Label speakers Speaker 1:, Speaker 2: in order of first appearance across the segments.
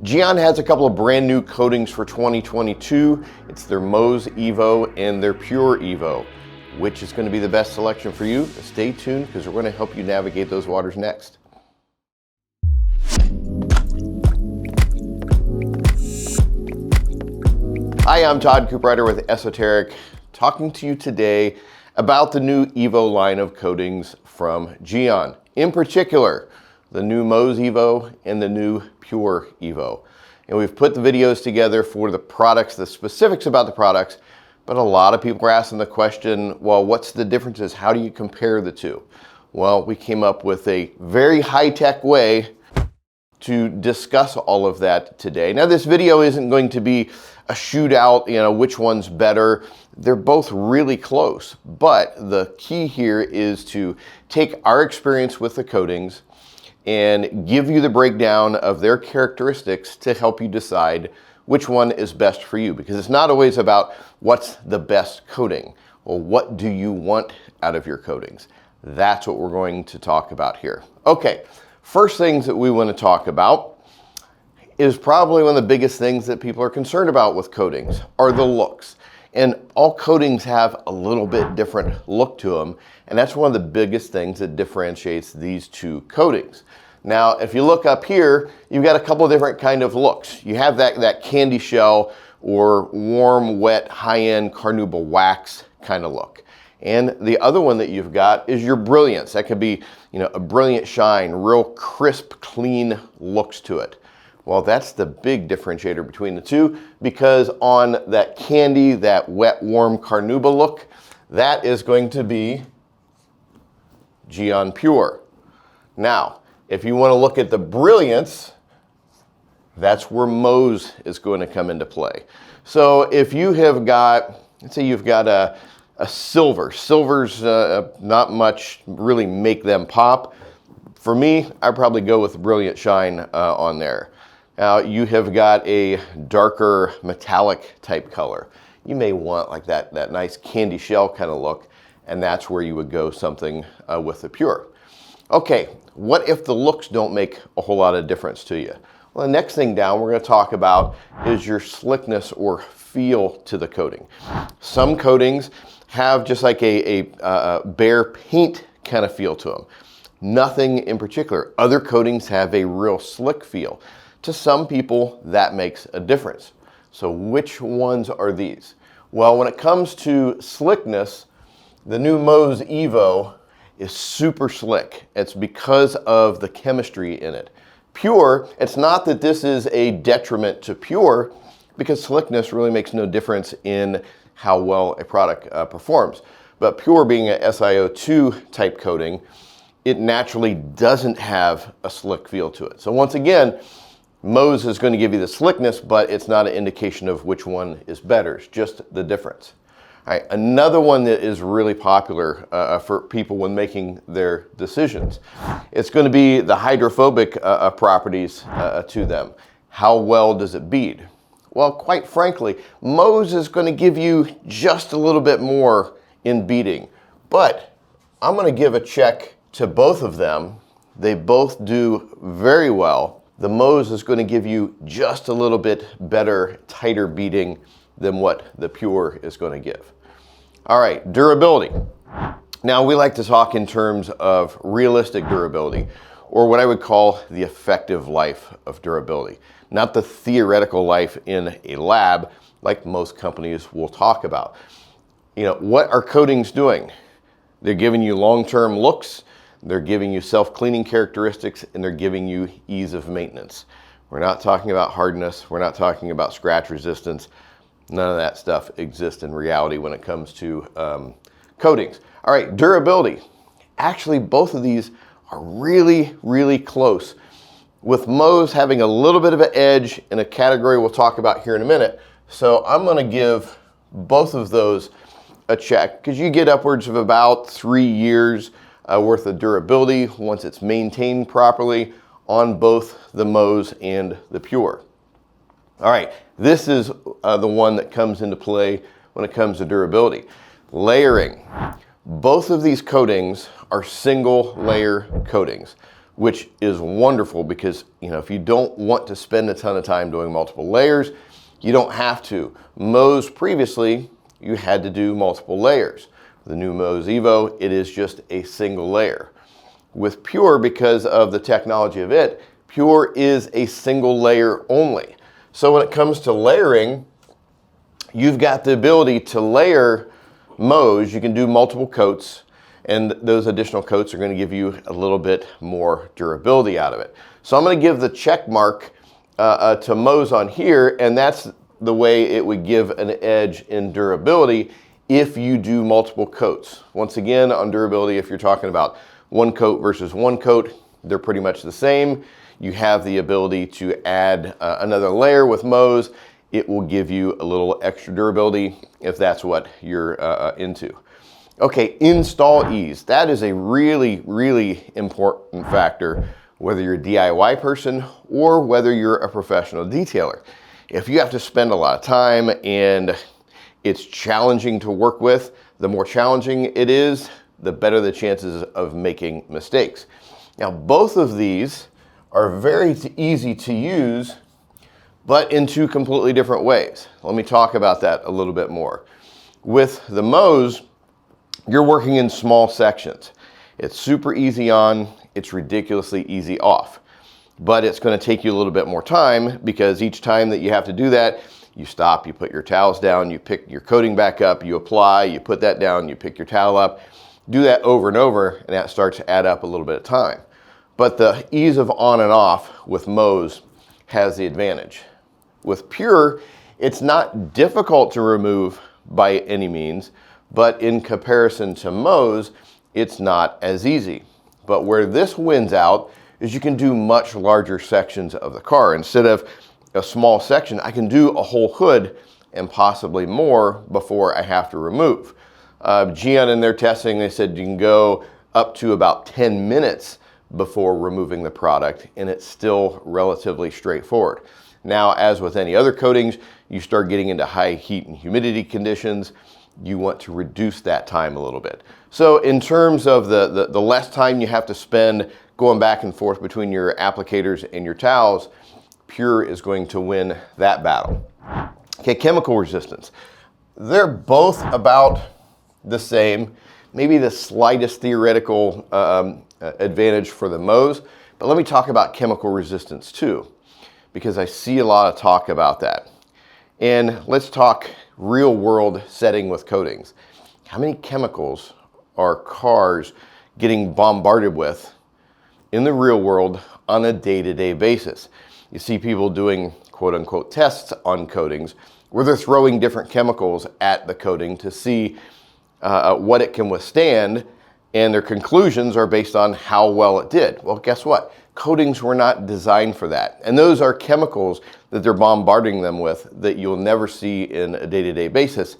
Speaker 1: GYEON has a couple of brand new coatings for 2022. It's their Mohs EVO and their Pure EVO. Which is going to be the best selection for you? Stay tuned because we're going to help you navigate those waters next. Hi, I'm Todd Cooperider with ESOTERIC, talking to you today about the new EVO line of coatings from GYEON. In particular, the new Mohs EVO and the new Pure EVO. And we've put the videos together for the products, the specifics about the products, but a lot of people are asking the question, well, what's the differences? How do you compare the two? Well, we came up with a very high-tech way to discuss all of that today. Now, this video isn't going to be a shootout, which one's better. They're both really close, but the key here is to take our experience with the coatings and give you the breakdown of their characteristics to help you decide which one is best for you. Because it's not always about what's the best coating, or what do you want out of your coatings. That's what we're going to talk about here. Okay, first things that we want to talk about is probably one of the biggest things that people are concerned about with coatings are the looks. And all coatings have a little bit different look to them, and that's one of the biggest things that differentiates these two coatings. Now, if you look up here, you've got a couple of different kind of looks. You have that candy shell or warm, wet, high-end carnauba wax kind of look. And the other one that you've got is your brilliance. That could be, a brilliant shine, real crisp, clean looks to it. Well, that's the big differentiator between the two, because on that candy, that wet, warm carnauba look, that is going to be GYEON Pure. Now, if you want to look at the brilliance, that's where Mohs is going to come into play. So if you have got, let's say you've got a silver. Silvers, not much really make them pop. For me, I'd probably go with Brilliant Shine on there. Now, you have got a darker metallic type color. You may want like that nice candy shell kind of look, and that's where you would go something with the Pure. Okay, what if the looks don't make a whole lot of difference to you? Well, the next thing down we're going to talk about is your slickness or feel to the coating. Some coatings have just like a bare paint kind of feel to them. Nothing in particular. Other coatings have a real slick feel. To some people, that makes a difference. So which ones are these? Well, when it comes to slickness, the new Mohs EVO is super slick. It's because of the chemistry in it. Pure, it's not that this is a detriment to Pure, because slickness really makes no difference in how well a product performs. But Pure being a SiO2 type coating, it naturally doesn't have a slick feel to it. So once again, Mohs is going to give you the slickness, but it's not an indication of which one is better. It's just the difference. All right, another one that is really popular for people when making their decisions, it's going to be the hydrophobic properties to them. How well does it bead? Well, quite frankly, Mohs is going to give you just a little bit more in beading, but I'm going to give a check to both of them. They both do very well. The Mohs is going to give you just a little bit better, tighter beading than what the Pure is going to give. All right, durability. Now, we like to talk in terms of realistic durability, or what I would call the effective life of durability, not the theoretical life in a lab like most companies will talk about. What are coatings doing? They're giving you long-term looks, they're giving you self-cleaning characteristics, and they're giving you ease of maintenance. We're not talking about hardness, we're not talking about scratch resistance. None of that stuff exists in reality when it comes to coatings. All right, durability. Actually, both of these are really, really close, with Mohs having a little bit of an edge in a category we'll talk about here in a minute. So I'm going to give both of those a check, because you get upwards of about 3 years worth of durability once it's maintained properly on both the Mohs and the Pure. All right, this is the one that comes into play when it comes to durability. Layering. Both of these coatings are single layer coatings. which is wonderful because, you know, if you don't want to spend a ton of time doing multiple layers, you don't have to. Mohs previously, you had to do multiple layers. The new Mohs EVO, it is just a single layer. With Pure, because of the technology of it, Pure is a single layer only. So when it comes to layering, you've got the ability to layer Mohs. You can do multiple coats, and those additional coats are going to give you a little bit more durability out of it. So I'm going to give the check mark to Mohs on here, and that's the way it would give an edge in durability if you do multiple coats. Once again, on durability, if you're talking about one coat versus one coat, they're pretty much the same. You have the ability to add another layer with Mohs. It will give you a little extra durability if that's what you're into. Okay, install ease. That is a really, really important factor, whether you're a DIY person or whether you're a professional detailer. If you have to spend a lot of time and it's challenging to work with, the more challenging it is, the better the chances of making mistakes. Now, both of these are very easy to use, but in two completely different ways. Let me talk about that a little bit more. With the Mohs, you're working in small sections. It's super easy on, it's ridiculously easy off. But it's going to take you a little bit more time because each time that you have to do that, you stop, you put your towels down, you pick your coating back up, you apply, you put that down, you pick your towel up. Do that over and over, and that starts to add up a little bit of time. But the ease of on and off with Mohs has the advantage. With Pure, it's not difficult to remove by any means, but in comparison to Mohs, it's not as easy. But where this wins out is you can do much larger sections of the car. Instead of a small section, I can do a whole hood and possibly more before I have to remove. GYEON in their testing, they said you can go up to about 10 minutes before removing the product, and it's still relatively straightforward. Now, as with any other coatings, you start getting into high heat and humidity conditions, you want to reduce that time a little bit. So in terms of the less time you have to spend going back and forth between your applicators and your towels, Pure is going to win that battle. Okay, chemical resistance. They're both about the same, maybe the slightest theoretical advantage for the Mohs, but let me talk about chemical resistance too, because I see a lot of talk about that. And let's talk real world setting with coatings. How many chemicals are cars getting bombarded with in the real world on a day-to-day basis? You see people doing quote unquote tests on coatings where they're throwing different chemicals at the coating to see what it can withstand, and their conclusions are based on how well it did. Well, guess what? Coatings were not designed for that. And those are chemicals that they're bombarding them with that you'll never see in a day-to-day basis.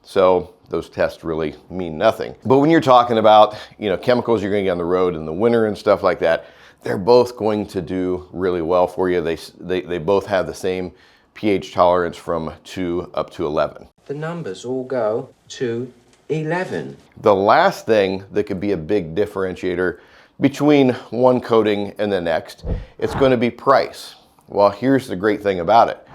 Speaker 1: So those tests really mean nothing. But when you're talking about, you know, chemicals you're going to get on the road in the winter and stuff like that, they're both going to do really well for you. They both have the same pH tolerance from 2 up to 11.
Speaker 2: The numbers all go to 11.
Speaker 1: The last thing that could be a big differentiator between one coating and the next, it's going to be price. Well, here's the great thing about it.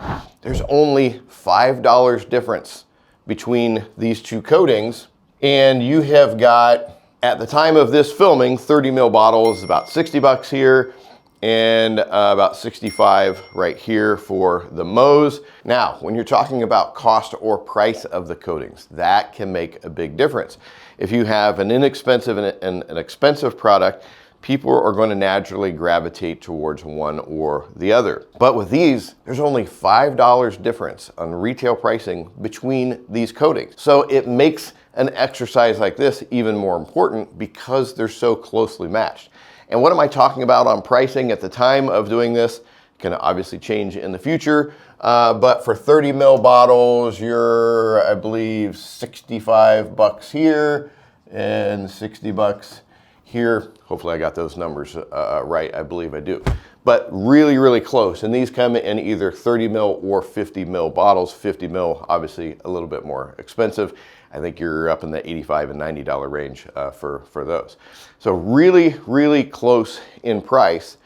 Speaker 1: There's only $5 difference between these two coatings, and you have got, at the time of this filming, 30 ml bottles, about 60 bucks here, and about 65 right here for the Mohs. Now, when you're talking about cost or price of the coatings, that can make a big difference. If you have an inexpensive and an expensive product, people are going to naturally gravitate towards one or the other. But with these, there's only $5 difference on retail pricing between these coatings. So it makes an exercise like this even more important because they're so closely matched. And what am I talking about on pricing at the time of doing this? Can obviously change in the future, but for 30 ml bottles, you're, I believe, 65 bucks here and 60 bucks here. Hopefully I got those numbers right. I believe I do. but really, really close. And these come in either 30 mil or 50 mil bottles. 50 mil, obviously a little bit more expensive. I think you're up in the $85 and $90 range for those. So really, really close in price.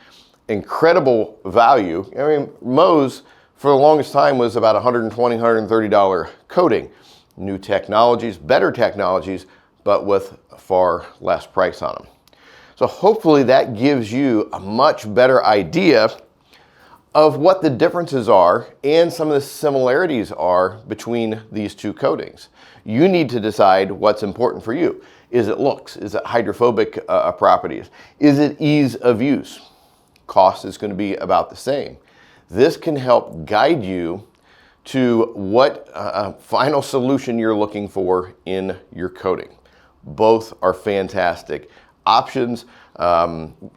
Speaker 1: Incredible value. I mean, Mohs for the longest time was about $120, $130 coating. New technologies, better technologies, but with far less price on them. So hopefully that gives you a much better idea of what the differences are and some of the similarities are between these two coatings. You need to decide what's important for you. Is it looks? Is it hydrophobic properties? Is it ease of use? Cost is going to be about the same. This can help guide you to what final solution you're looking for in your coating. Both are fantastic options.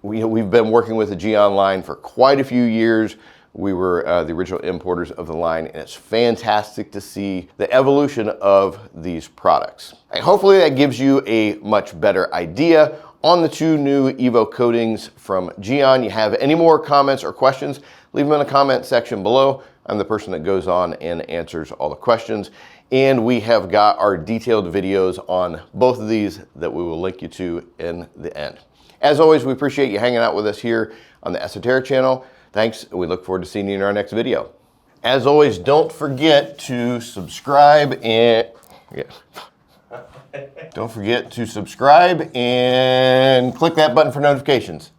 Speaker 1: We've been working with the GYEON line for quite a few years. We were the original importers of the line, and it's fantastic to see the evolution of these products. And hopefully that gives you a much better idea on the two new EVO coatings from GYEON. You have any more comments or questions, leave them in the comment section below. I'm the person that goes on and answers all the questions. And we have got our detailed videos on both of these that we will link you to in the end. As always, we appreciate you hanging out with us here on the Esoteric channel. Thanks, and we look forward to seeing you in our next video. As always, don't forget to subscribe and don't forget to subscribe and click that button for notifications.